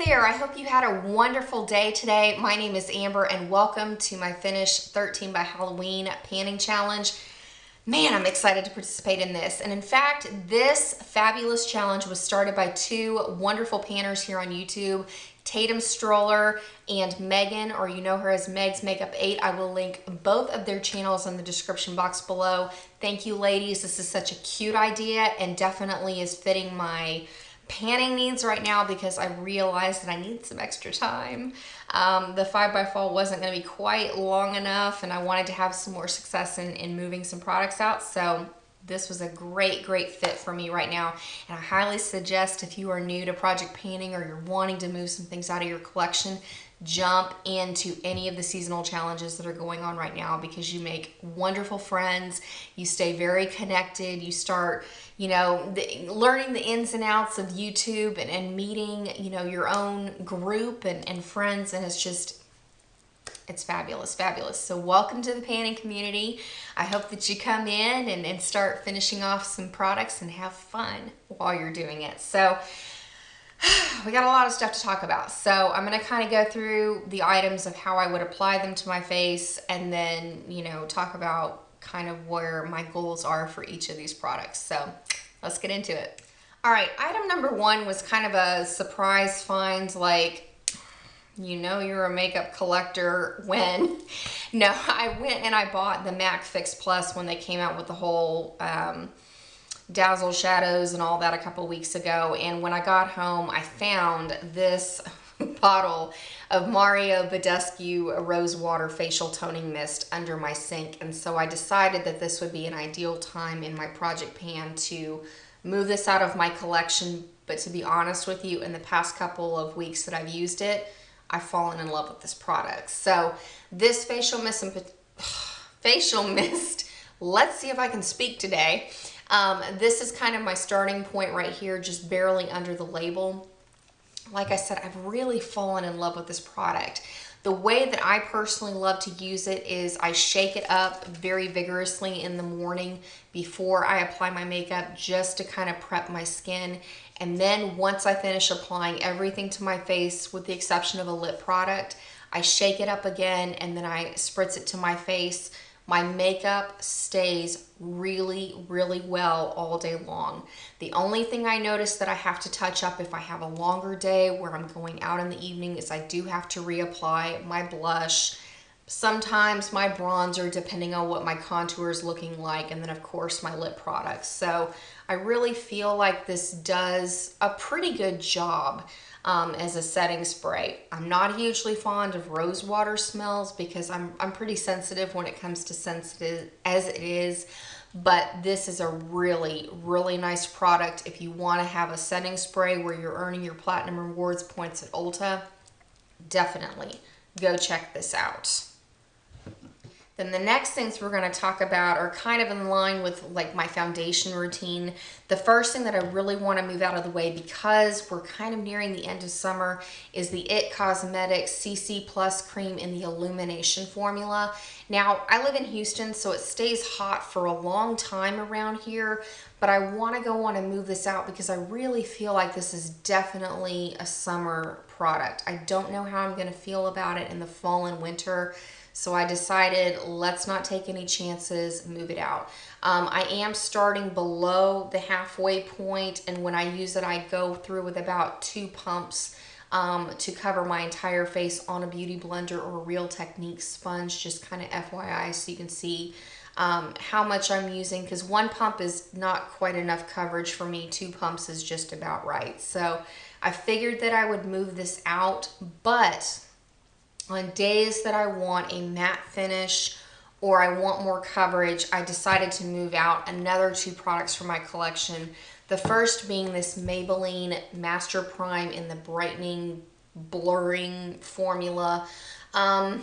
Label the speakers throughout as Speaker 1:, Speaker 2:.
Speaker 1: there, I hope you had a wonderful day today. My name is Amber and welcome to my Finish 13 by Halloween panning challenge. Man, I'm excited to participate in this. And in fact, this fabulous challenge was started by two wonderful panners here on YouTube, Tatum Stroller and Megan, or you know her as Meg's Makeup 8. I will link both of their channels in the description box below. Thank you, ladies. This is such a cute idea and definitely is fitting my panning needs right now because I realized that I need some extra time. The 5 by fall wasn't going to be quite long enough and I wanted to have some more success in moving some products out, so this was a great fit for me right now. And I highly suggest, if you are new to project panning or you're wanting to move some things out of your collection, jump into any of the seasonal challenges that are going on right now, because you make wonderful friends, you stay very connected, you start, learning the ins and outs of YouTube and meeting, your own group and friends, and it's fabulous. So welcome to the panning community. I hope that you come in and start finishing off some products and have fun while you're doing it. So we got a lot of stuff to talk about. So I'm going to kind of go through the items of how I would apply them to my face, and then, talk about kind of where my goals are for each of these products. So let's get into it. All right, item number one was kind of a surprise find, like, you're a makeup collector when. No, I went and I bought the MAC Fix Plus when they came out with the whole Dazzle shadows and all that a couple weeks ago, and when I got home I found this bottle of Mario Badescu Rose Water Facial Toning Mist under my sink, and so I decided that this would be an ideal time in my project pan to move this out of my collection. But to be honest with you, in the past couple of weeks that I've used it, I've fallen in love with this product. So this facial mist, let's see if I can speak today. This is kind of my starting point right here, just barely under the label. Like I said, I've really fallen in love with this product. The way that I personally love to use it is I shake it up very vigorously in the morning before I apply my makeup, just to kind of prep my skin. And then once I finish applying everything to my face, with the exception of a lip product, I shake it up again and then I spritz it to my face. My makeup stays really well all day long. The only thing I notice that I have to touch up if I have a longer day where I'm going out in the evening is I do have to reapply my blush, sometimes my bronzer, depending on what my contour is looking like, and then of course my lip products. So I really feel like this does a pretty good job as a setting spray. I'm not hugely fond of rose water smells because I'm pretty sensitive when it comes to sensitive as it is, but this is a really nice product if you want to have a setting spray where you're earning your platinum rewards points at Ulta. Definitely go check this out. Then the next things we're going to talk about are kind of in line with like my foundation routine. The first thing that I really want to move out of the way, because we're kind of nearing the end of summer, is the IT Cosmetics CC Plus Cream in the Illumination formula. Now, I live in Houston, so it stays hot for a long time around here, but I want to go on and move this out because I really feel like this is definitely a summer product. I don't know how I'm going to feel about it in the fall and winter. So I decided, let's not take any chances, move it out. I am starting below the halfway point, and when I use it, I go through with about 2 pumps to cover my entire face on a beauty blender or a Real Techniques sponge, just kind of FYI, so you can see how much I'm using, because 1 pump is not quite enough coverage for me. 2 pumps is just about right. So I figured that I would move this out, but on days that I want a matte finish or I want more coverage, I decided to move out another 2 products from my collection. The first being this Maybelline Master Prime in the brightening, blurring formula. I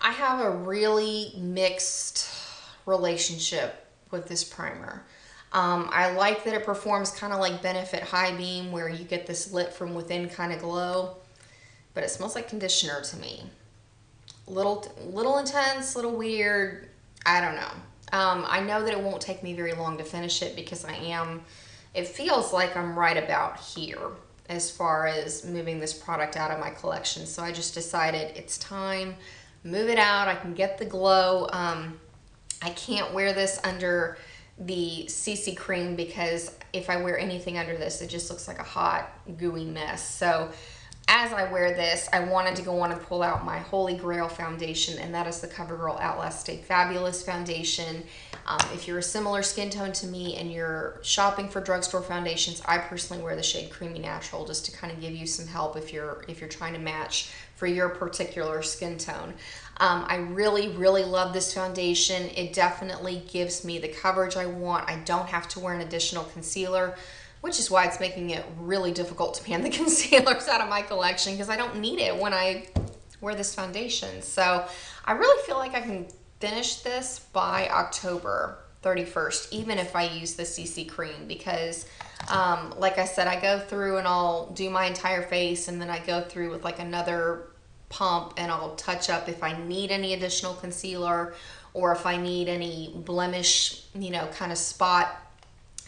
Speaker 1: have a really mixed relationship with this primer. I like that it performs kind of like Benefit High Beam, where you get this lit from within kind of glow, but it smells like conditioner to me. Little intense, little weird, I don't know. I know that it won't take me very long to finish it because it feels like I'm right about here. as far as moving this product out of my collection. So I just decided it's time, move it out. I can get the glow. I can't wear this under the CC cream because if I wear anything under this, it just looks like a hot, gooey mess. So as I wear this, I wanted to go on and pull out my Holy Grail foundation, and that is the CoverGirl Outlast Stay Fabulous foundation. If you're a similar skin tone to me and you're shopping for drugstore foundations, I personally wear the shade Creamy Natural just to kind of give you some help if you're trying to match for your particular skin tone. I really, really love this foundation. It definitely gives me the coverage I want. I don't have to wear an additional concealer, which is why it's making it really difficult to pan the concealers out of my collection because I don't need it when I wear this foundation. So I really feel like I can finish this by October 31st, even if I use the CC cream, because like I said, I go through and I'll do my entire face, and then I go through with like another pump and I'll touch up if I need any additional concealer or if I need any blemish, you know, kind of spot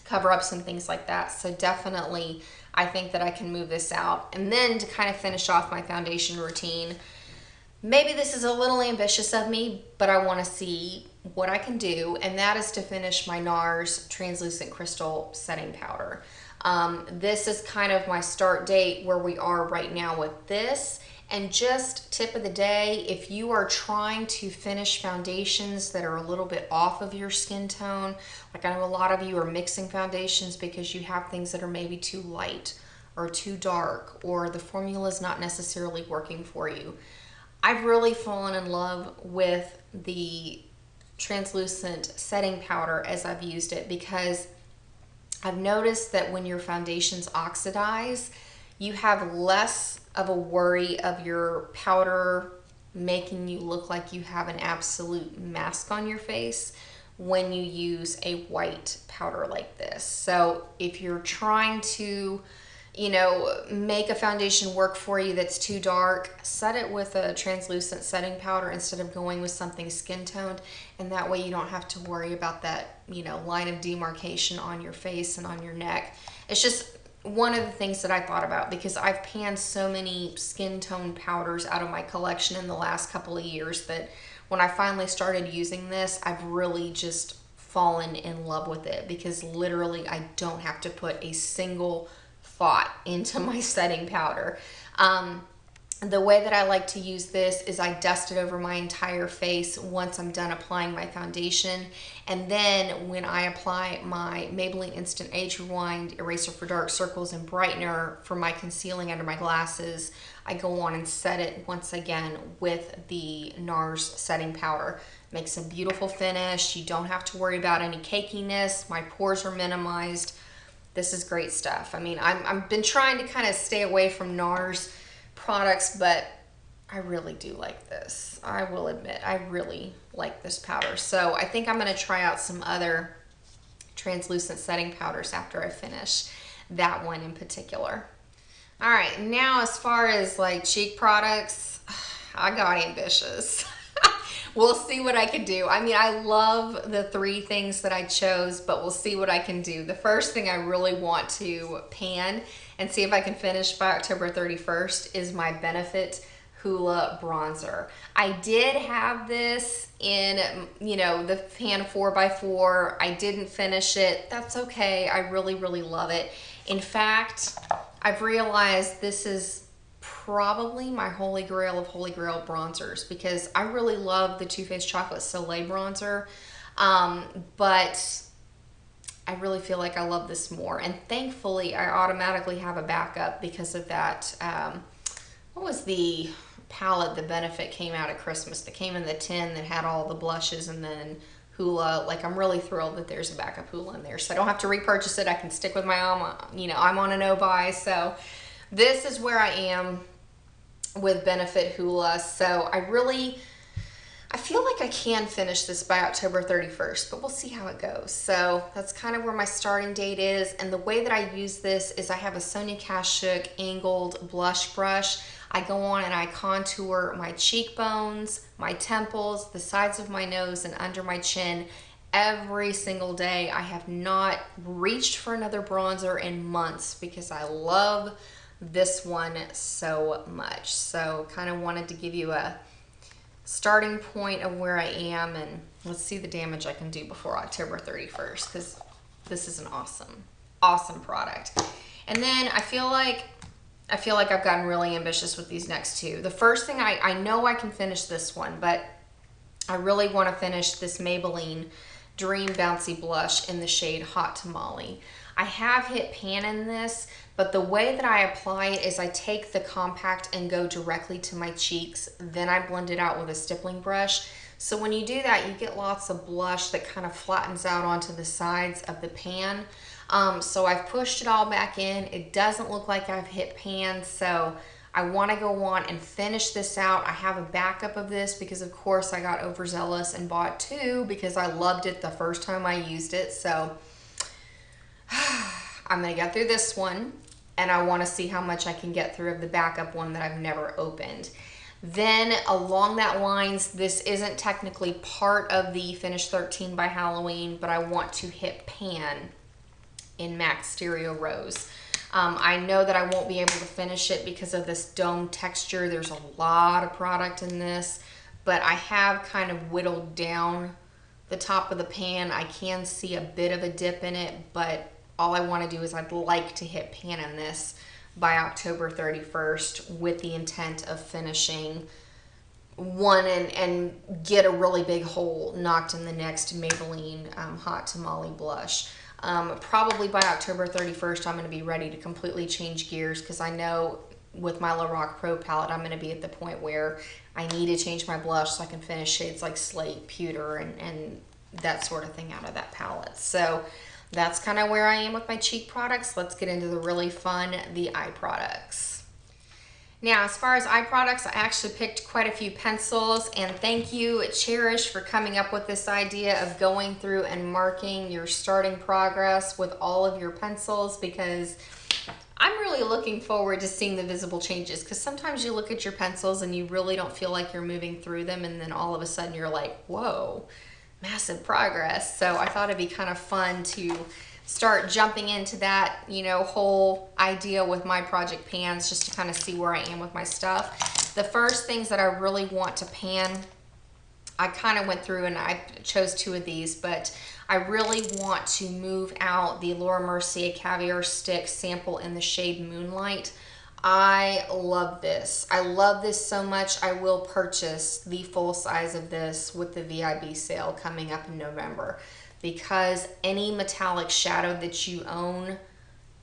Speaker 1: cover-ups and things like that. So definitely I think that I can move this out. And then to kind of finish off my foundation routine, maybe this is a little ambitious of me, but I want to see what I can do, and that is to finish my NARS Translucent Crystal Setting Powder. This is kind of my start date where we are right now with this. And just tip of the day, if you are trying to finish foundations that are a little bit off of your skin tone, like I know a lot of you are mixing foundations because you have things that are maybe too light or too dark, or the formula is not necessarily working for you. I've really fallen in love with the translucent setting powder as I've used it, because I've noticed that when your foundations oxidize, you have less of a worry of your powder making you look like you have an absolute mask on your face when you use a white powder like this. So if you're trying to, you know, make a foundation work for you that's too dark, set it with a translucent setting powder instead of going with something skin toned, and that way you don't have to worry about that, you know, line of demarcation on your face and on your neck. It's just one of the things that I thought about, because I've panned so many skin tone powders out of my collection in the last couple of years that when I finally started using this, I've really just fallen in love with it, because literally I don't have to put a single thought into my setting powder. The way that I like to use this is I dust it over my entire face once I'm done applying my foundation, and then when I apply my Maybelline Instant Age Rewind Eraser for Dark Circles and Brightener for my concealing under my glasses, I go on and set it once again with the NARS setting powder. Makes a beautiful finish. You don't have to worry about any cakiness. My pores are minimized. This is great stuff. I mean, I've been trying to kind of stay away from NARS products, but I really do like this. I will admit, I really like this powder. So I think I'm going to try out some other translucent setting powders after I finish that one in particular. All right, now as far as like cheek products, I got ambitious. We'll see what I can do. I mean, I love the three things that I chose, but we'll see what I can do. The first thing I really want to pan and see if I can finish by October 31st is my Benefit Hoola bronzer. I did have this in, you know, the pan 4x4. I didn't finish it. That's okay. I really, really love it. In fact, I've realized this is probably my holy grail of holy grail bronzers, because I really love the Too Faced Chocolate Soleil bronzer, but I really feel like I love this more. And thankfully, I automatically have a backup because of that. What was the palette the Benefit came out at Christmas that came in the tin that had all the blushes and then Hoola? Like, I'm really thrilled that there's a backup Hoola in there, so I don't have to repurchase it. I can stick with my own, you know, I'm on a no buy. So this is where I am with Benefit Hoola. So I feel like I can finish this by October 31st, but we'll see how it goes. So that's kind of where my starting date is. And the way that I use this is I have a Sonia Kashuk angled blush brush. I go on and I contour my cheekbones, my temples, the sides of my nose, and under my chin every single day. I have not reached for another bronzer in months because I love this one so much. So kind of wanted to give you a starting point of where I am, and let's see the damage I can do before October 31st, because this is an awesome product. And then I feel like I've gotten really ambitious with these next two. The first thing, I know I can finish this one, but I really want to finish this Maybelline Dream Bouncy Blush in the shade Hot Tamale. I have hit pan in this, but the way that I apply it is I take the compact and go directly to my cheeks, then I blend it out with a stippling brush. So when you do that, you get lots of blush that kind of flattens out onto the sides of the pan. So I've pushed it all back in. It doesn't look like I've hit pan, so I want to go on and finish this out. I have a backup of this because of course I got overzealous and bought two because I loved it the first time I used it. So I'm going to get through this one, and I want to see how much I can get through of the backup one that I've never opened. Then along that lines, this isn't technically part of the Finish 13 by Halloween, but I want to hit pan in Max Stereo Rose. I know that I won't be able to finish it because of this dome texture. There's a lot of product in this, but I have kind of whittled down the top of the pan. I can see a bit of a dip in it, but all I want to do is I'd like to hit pan in this by October 31st with the intent of finishing one and get a really big hole knocked in the next Maybelline Hot Tamale blush. Probably by October 31st, I'm going to be ready to completely change gears, because I know with my Lorac Pro palette, I'm going to be at the point where I need to change my blush so I can finish shades like Slate, Pewter, and that sort of thing out of that palette. So that's kind of where I am with my cheek products. Let's get into the really fun, the eye products. Now, as far as eye products, I actually picked quite a few pencils, and thank you, Cherish, for coming up with this idea of going through and marking your starting progress with all of your pencils, because I'm really looking forward to seeing the visible changes, because sometimes you look at your pencils and you really don't feel like you're moving through them, and then all of a sudden you're like, whoa, massive progress. So I thought it'd be kind of fun to start jumping into that, you know, whole idea with my project pans, just to kind of see where I am with my stuff. The first things that I really want to pan, I kind of went through and I chose two of these, but I really want to move out the Laura Mercier Caviar Stick sample in the shade Moonlight. I love this. I love this so much. I will purchase the full size of this with the VIB sale coming up in November, because any metallic shadow that you own,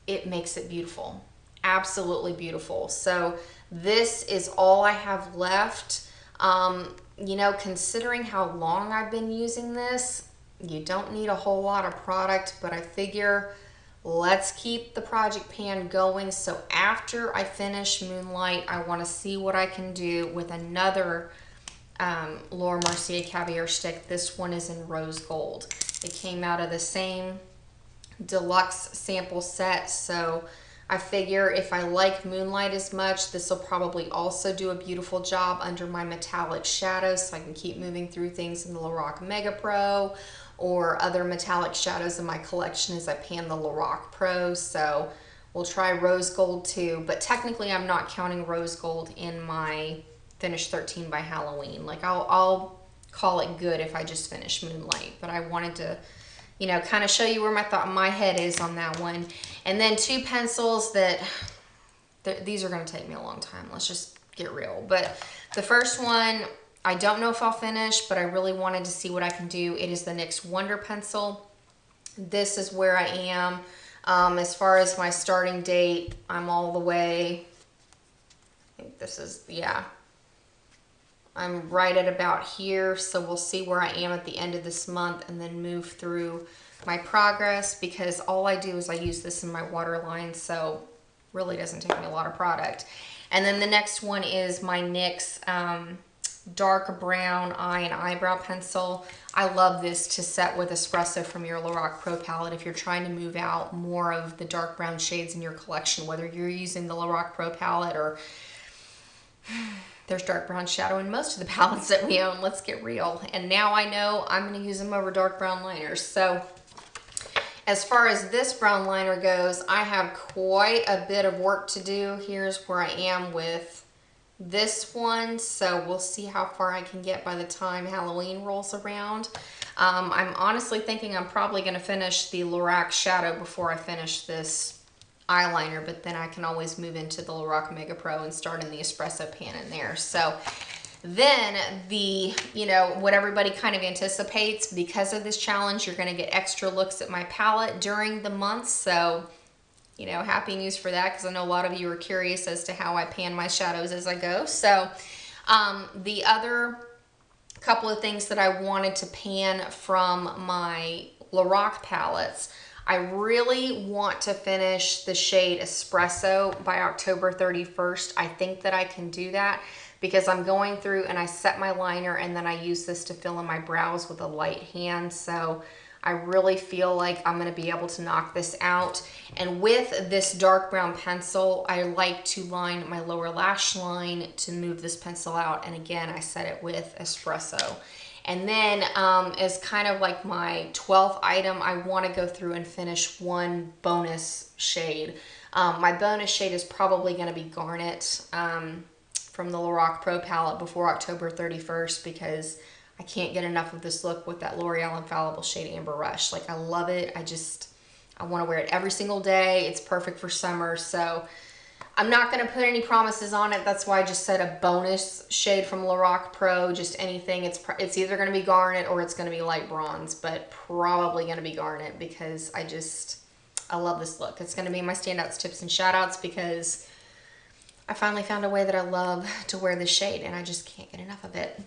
Speaker 1: it makes it beautiful. Absolutely beautiful. So this is all I have left. You know, considering how long I've been using this, you don't need a whole lot of product, but I figure let's keep the project pan going. So after I finish Moonlight, I want to see what I can do with another Laura Mercier Caviar Stick. This one is in rose gold. It came out of the same deluxe sample set, so I figure if I like Moonlight as much, this will probably also do a beautiful job under my metallic shadows, so I can keep moving through things in the Lorac Mega Pro or other metallic shadows in my collection as I pan the Lorac Pro. So we'll try rose gold too, but technically I'm not counting rose gold in my Finish 13 by Halloween. Like I'll call it good if I just finish Moonlight, but I wanted to, you know, kind of show you where my head is on that one. And then two pencils that these are going to take me a long time. Let's just get real. But the first one, I don't know if I'll finish, but I really wanted to see what I can do. It is the NYX Wonder Pencil. This is where I am. As far as my starting date, I'm all the way, I think this is, yeah, I'm right at about here. So we'll see where I am at the end of this month and then move through my progress, because all I do is I use this in my waterline, so really doesn't take me a lot of product. And then the next one is my NYX dark brown eye and eyebrow pencil. I love this to set with espresso from your Lorac Pro palette if you're trying to move out more of the dark brown shades in your collection, whether you're using the Lorac Pro palette or there's dark brown shadow in most of the palettes that we own, let's get real. And now I know I'm going to use them over dark brown liners. So As far as this brown liner goes, I have quite a bit of work to do. Here's where I am with this one, so we'll see how far I can get by the time Halloween rolls around. I'm honestly thinking I'm probably going to finish the Lorac shadow before I finish this eyeliner, but then I can always move into the Lorac Mega Pro and start in the espresso pan in there. So then what everybody kind of anticipates, because of this challenge, you're going to get extra looks at my palette during the month. So, happy news for that, because I know a lot of you are curious as to how I pan my shadows as I go. So, the other couple of things that I wanted to pan from my Lorac palettes, I really want to finish the shade Espresso by October 31st. I think that I can do that, because I'm going through and I set my liner and then I use this to fill in my brows with a light hand. So I really feel like I'm going to be able to knock this out. And with this dark brown pencil, I like to line my lower lash line to move this pencil out. And again, I set it with Espresso. And then as kind of like my 12th item, I want to go through and finish one bonus shade. My bonus shade is probably going to be Garnet from the Lorac Pro palette before October 31st, because I can't get enough of this look with that L'Oreal Infallible shade Amber Rush. Like, I love it. I want to wear it every single day. It's perfect for summer. So I'm not going to put any promises on it. That's why I just said a bonus shade from Lorac Pro, just anything. It's either going to be Garnet or it's going to be light bronze, but probably going to be Garnet, because I love this look. It's going to be my standouts, tips, and shoutouts, because I finally found a way that I love to wear this shade and I just can't get enough of it.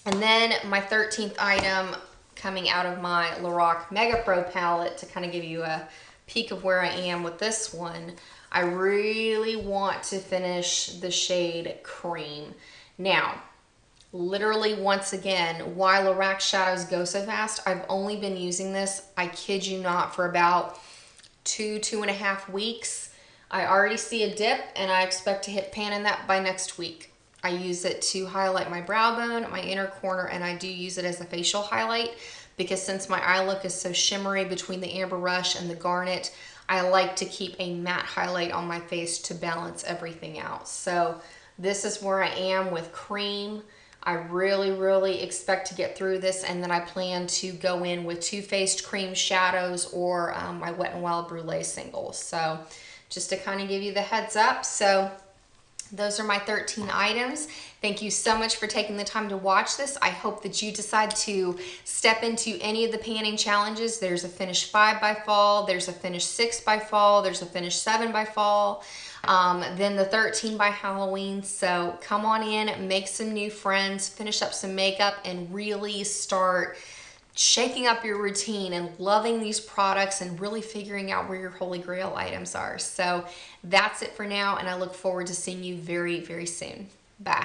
Speaker 1: And then my 13th item, coming out of my Lorac Mega Pro palette, to kind of give you a peek of where I am with this one, I really want to finish the shade Cream. Now, literally, once again, why Lorac shadows go so fast, I've only been using this, I kid you not, for about 2.5 weeks. I already see a dip, and I expect to hit pan in that by next week. I use it to highlight my brow bone, my inner corner, and I do use it as a facial highlight, because since my eye look is so shimmery between the Amber Rush and the Garnet, I like to keep a matte highlight on my face to balance everything out. So this is where I am with Cream. I really, really expect to get through this, and then I plan to go in with Too Faced Cream shadows or my Wet n Wild Brulee singles. So just to kind of give you the heads up. So those are my 13 items. Thank you so much for taking the time to watch this. I hope that you decide to step into any of the panning challenges. There's a finish 5 by fall, there's a finish 6 by fall, there's a finish 7 by fall, then the 13 by Halloween. So come on in, make some new friends, finish up some makeup, and really start shaking up your routine and loving these products and really figuring out where your holy grail items are. So that's it for now, and I look forward to seeing you very, very soon. Bye.